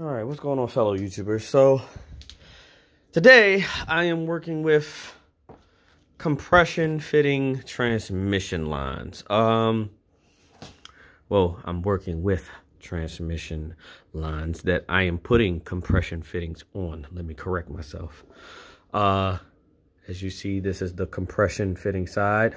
All right, what's going on, fellow YouTubers? So today I am working with compression fitting transmission lines. Well, I'm working with transmission lines that I am putting compression fittings on. Let me correct myself. As you see, this is the compression fitting side.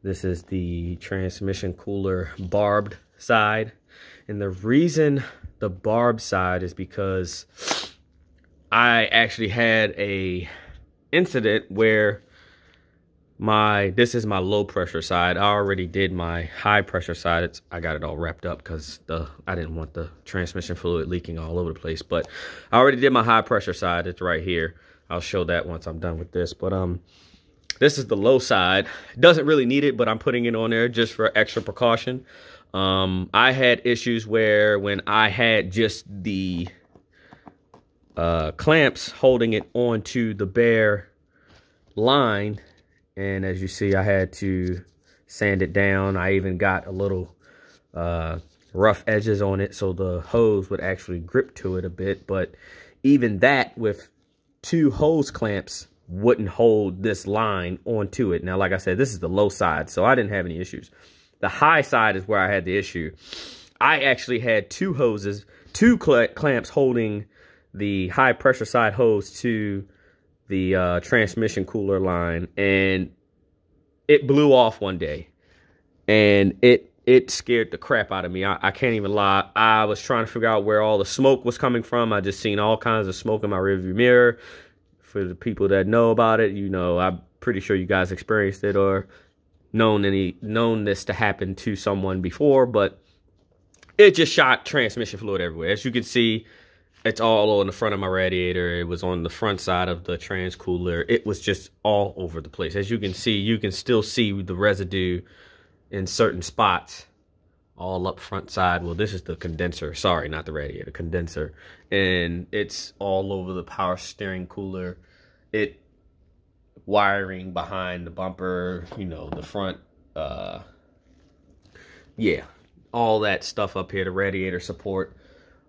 This is the transmission cooler barbed side. And the reason the barbed side is because I actually had a incident where this is my low pressure side. I already did my high pressure side. I got it all wrapped up because I didn't want the transmission fluid leaking all over the place. But I already did my high pressure side. It's right here. I'll show that once I'm done with this. But this is the low side. It doesn't really need it, but I'm putting it on there just for extra precaution. I had issues where when I had just the clamps holding it onto the bare line, and as you see, I had to sand it down. I even got a little rough edges on it so the hose would actually grip to it a bit. But even that, with two hose clamps, wouldn't hold this line onto it. Now, like I said, this is the low side, so I didn't have any issues. The high side is where I had the issue. I actually had two clamps holding the high pressure side hose to the transmission cooler line, and it blew off one day, and it scared the crap out of me. I can't even lie. I was trying to figure out where all the smoke was coming from. I just seen all kinds of smoke in my rearview mirror. For the people that know about it, you know, I'm pretty sure you guys experienced it or known this to happen to someone before, but it just shot transmission fluid everywhere. As you can see, it's all on the front of my radiator. It was on the front side of the trans cooler. It was just all over the place. As you can see, you can still see the residue in certain spots all up front side. Well, this is the condenser. Sorry, not the radiator, condenser. And it's all over the power steering cooler. Wiring behind the bumper, you know, the front, yeah, all that stuff up here, the radiator support,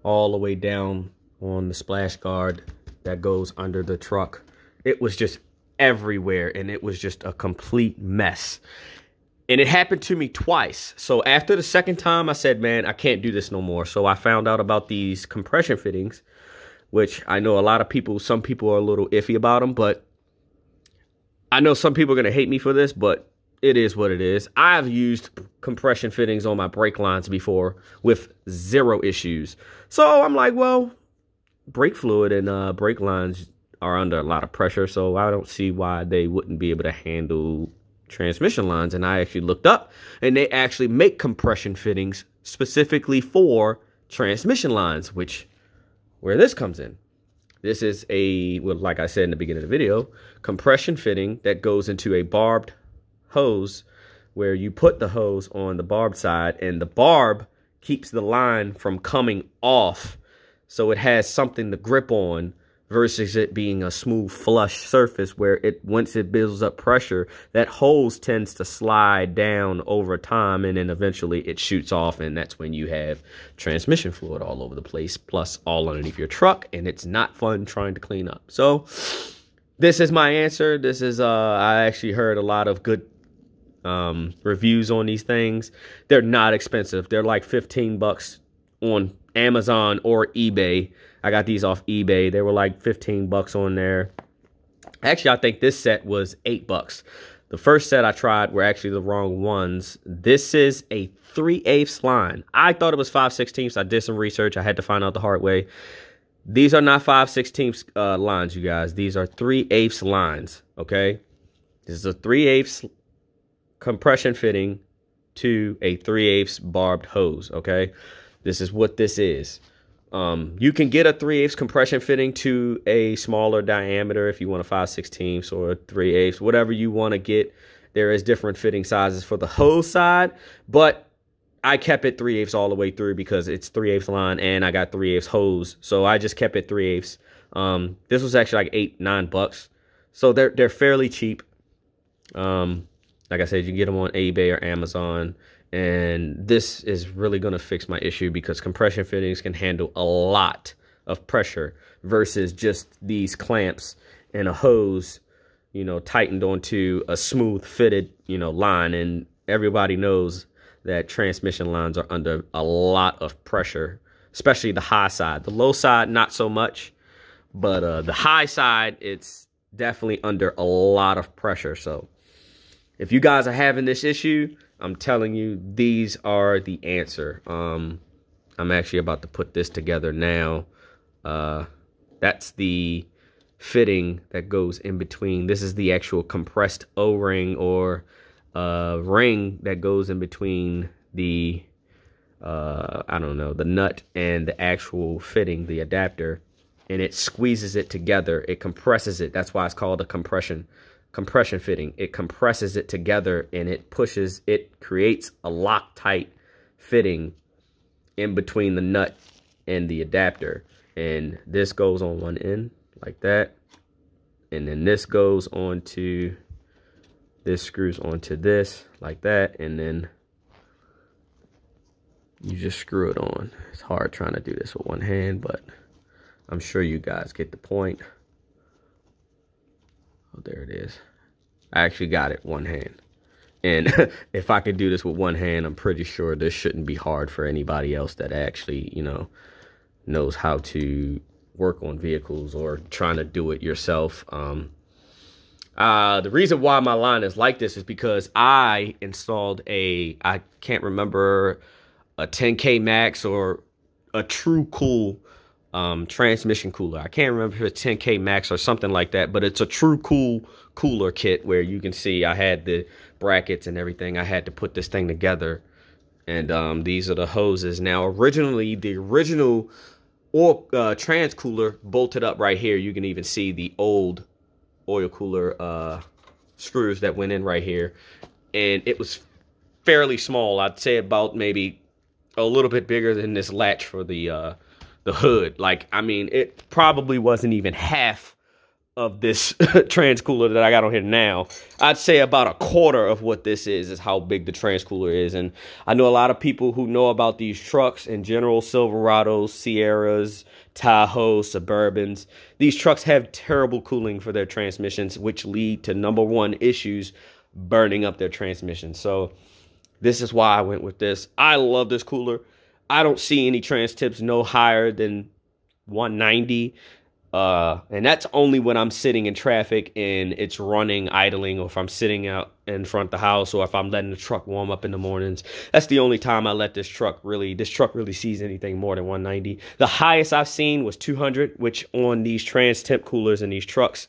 all the way down on the splash guard that goes under the truck. It was just everywhere, and it was just a complete mess. And it happened to me twice. So after the second time, I said, man, I can't do this no more. So I found out about these compression fittings, which I know a lot of people, some people are a little iffy about them, but I know some people are going to hate me for this, but it is what it is. I've used compression fittings on my brake lines before with zero issues. So I'm like, well, brake fluid and brake lines are under a lot of pressure, so I don't see why they wouldn't be able to handle transmission lines. And I actually looked up, and they actually make compression fittings specifically for transmission lines, where this comes in. This is well, like I said in the beginning of the video, compression fitting that goes into a barbed hose, where you put the hose on the barbed side, and the barb keeps the line from coming off, so it has something to grip on, versus it being a smooth flush surface where once it builds up pressure, that hose tends to slide down over time, and then eventually it shoots off, and that's when you have transmission fluid all over the place, plus all underneath your truck, and it's not fun trying to clean up. So this is my answer. This is I actually heard a lot of good reviews on these things. They're not expensive. They're like 15 bucks on Amazon or eBay. I got these off eBay. They were like 15 bucks on there. Actually, I think this set was 8 bucks. The first set I tried were actually the wrong ones. This is a 3/8 line. I thought it was 5/16. I did some research. I had to find out the hard way. These are not 5/16 lines, you guys. These are 3/8 lines, okay? This is a 3/8 compression fitting to a 3/8 barbed hose, okay? This is what this is. You can get a 3/8 compression fitting to a smaller diameter if you want a 5/16 or a 3/8, whatever you want to get. There is different fitting sizes for the hose side, but I kept it 3/8 all the way through because it's 3/8 line and I got 3/8 hose, so I just kept it 3/8. This was actually like 8-9 bucks, so they're fairly cheap. Like I said, you can get them on eBay or Amazon. And this is really going to fix my issue, because compression fittings can handle a lot of pressure versus just these clamps and a hose, you know, tightened onto a smooth fitted, you know, line. And everybody knows that transmission lines are under a lot of pressure, especially the high side. The low side, not so much, but the high side, it's definitely under a lot of pressure. So if you guys are having this issue, I'm telling you, these are the answer. I'm actually about to put this together now. That's the fitting that goes in between. This is the actual compressed O-ring, or ring that goes in between the, I don't know, the nut and the actual fitting, the adapter. And it squeezes it together. It compresses it. That's why it's called a compression fitting. It compresses it together, and it creates a Loctite fitting in between the nut and the adapter. And this goes on one end like that, and then this goes onto, this screws onto this like that, and then you just screw it on. It's hard trying to do this with one hand, but I'm sure you guys get the point. Oh, there it is. I actually got it one hand. And if I could do this with one hand, I'm pretty sure this shouldn't be hard for anybody else that actually, you know, knows how to work on vehicles or trying to do it yourself. The reason why my line is like this is because I installed I can't remember, a 10K Max or a True Cool transmission cooler. I can't remember if it's 10K Max or something like that, but it's a True Cool cooler kit, where you can see I had the brackets and everything. I had to put this thing together, and these are the hoses. Now, originally, the original trans cooler bolted up right here. You can even see the old oil cooler screws that went in right here, and it was fairly small. I'd say about maybe a little bit bigger than this latch for the hood. Like, I mean, it probably wasn't even half of this trans cooler that I got on here now. I'd say about a quarter of what this is how big the trans cooler is. And I know a lot of people who know about these trucks in general, Silverados, Sierras, Tahoe, Suburbans. These trucks have terrible cooling for their transmissions, which lead to #1 issues, burning up their transmissions. So this is why I went with this. I love this cooler. I don't see any trans tips no higher than 190. And that's only when I'm sitting in traffic and it's running, idling, or if I'm sitting out in front of the house, or if I'm letting the truck warm up in the mornings. That's the only time I let this truck really sees anything more than 190. The highest I've seen was 200, which on these trans temp coolers in these trucks,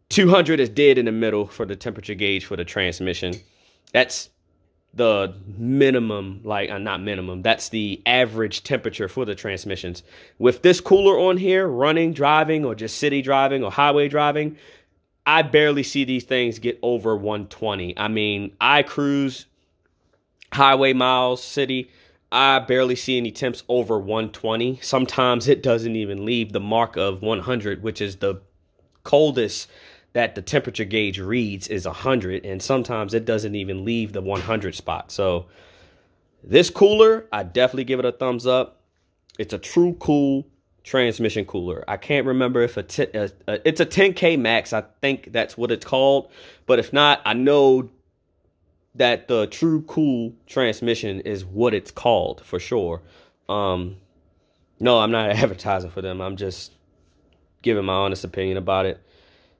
200 is dead in the middle for the temperature gauge for the transmission. That's the minimum, like not minimum, that's the average temperature for the transmissions. With this cooler on here, running, driving, or just city driving or highway driving, I barely see these things get over 120. I mean, I cruise highway miles, city, I barely see any temps over 120. Sometimes it doesn't even leave the mark of 100, which is the coldest that the temperature gauge reads is 100, and sometimes it doesn't even leave the 100 spot. So this cooler, I definitely give it a thumbs up. It's a True Cool transmission cooler. I can't remember if it's a 10K Max. I think that's what it's called, but if not, I know that the True Cool transmission is what it's called for sure. No, I'm not advertising for them. I'm just giving my honest opinion about it.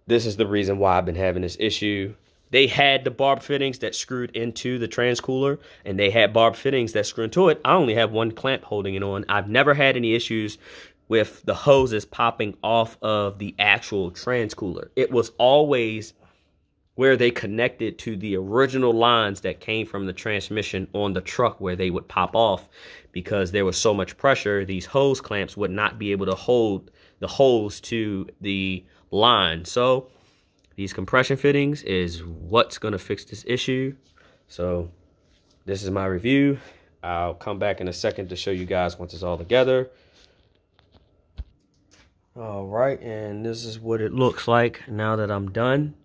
This is the reason why I've been having this issue. They had the barb fittings that screwed into the trans cooler, and they had barb fittings that screw into it. I only have one clamp holding it on. I've never had any issues with the hoses popping off of the actual trans cooler. It was always where they connected to the original lines that came from the transmission on the truck, where they would pop off because there was so much pressure. These hose clamps would not be able to hold the hose to the line. So these compression fittings is what's going to fix this issue. So this is my review. I'll come back in a second to show you guys once it's all together. All right, and this is what it looks like now that I'm done.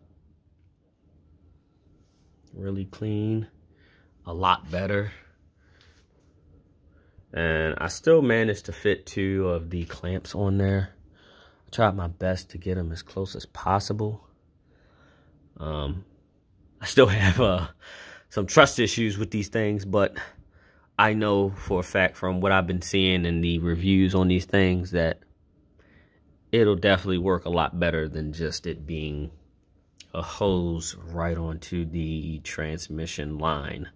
Really clean. a lot better. And I still managed to fit 2 of the clamps on there. I tried my best to get them as close as possible. I still have some trust issues with these things, but I know for a fact from what I've been seeing in the reviews on these things that it'll definitely work a lot better than just it being a hose right onto the transmission line,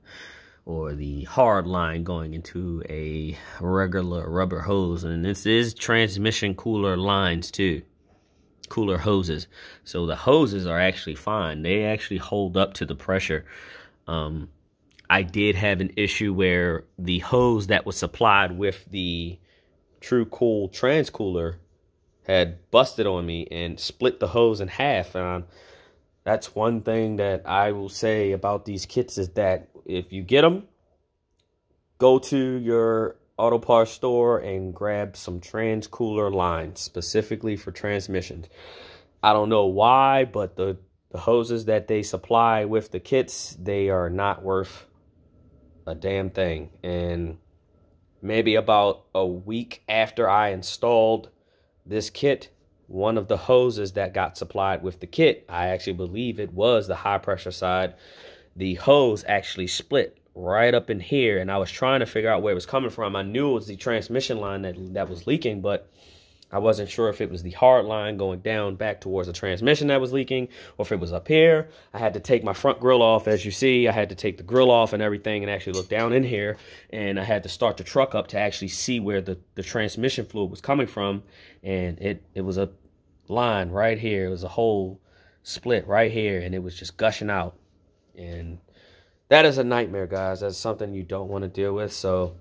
or the hard line going into a regular rubber hose. And this is transmission cooler lines too, cooler hoses. So the hoses are actually fine. They actually hold up to the pressure. I did have an issue where the hose that was supplied with the True Cool trans cooler had busted on me and split the hose in half. That's one thing that I will say about these kits, is that if you get them, go to your auto parts store and grab some trans cooler lines specifically for transmissions. I don't know why, but the hoses that they supply with the kits, they are not worth a damn thing. And maybe about a week after I installed this kit, one of the hoses that got supplied with the kit, I actually believe it was the high pressure side, the hose actually split right up in here, and I was trying to figure out where it was coming from. I knew it was the transmission line that was leaking, but I wasn't sure if it was the hard line going down back towards the transmission that was leaking, or if it was up here. I had to take my front grill off. As you see, I had to take the grill off and everything and actually look down in here, and I had to start the truck up to actually see where the transmission fluid was coming from. And it was a line right here. It was a whole split right here, and it was just gushing out. And that is a nightmare, guys. That's something you don't want to deal with. So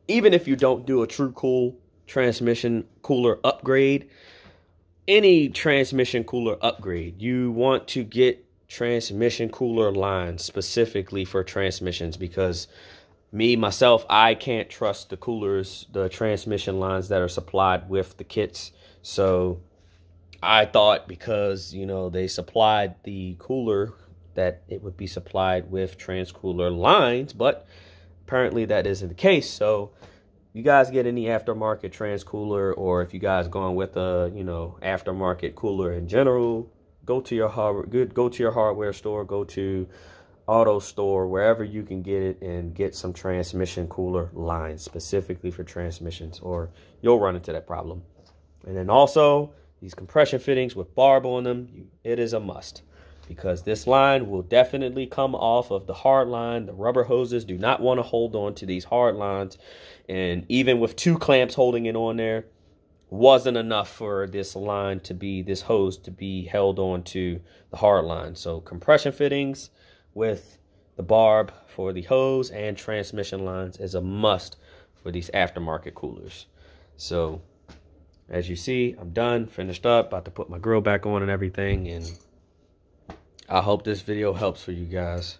even if you don't do a True Cool transmission cooler upgrade, any transmission cooler upgrade, you want to get transmission cooler lines specifically for transmissions, because myself, I can't trust the coolers, the transmission lines that are supplied with the kits. So I thought, because, you know, they supplied the cooler, that it would be supplied with trans cooler lines, but apparently that isn't the case. So you guys get any aftermarket trans cooler, or if you guys going with a, you know, aftermarket cooler in general, go to your hardware store, go to auto store, wherever you can get it, and get some transmission cooler lines specifically for transmissions, or you'll run into that problem. And then also these compression fittings with barb on them, it is a must, because this line will definitely come off of the hard line. The rubber hoses do not want to hold on to these hard lines. And even with 2 clamps holding it on there, wasn't enough for this line to be, this hose to be held on to the hard line. So compression fittings with the barb for the hose and transmission lines is a must for these aftermarket coolers. So as you see, I'm done, finished up, about to put my grill back on and everything. And I hope this video helps for you guys.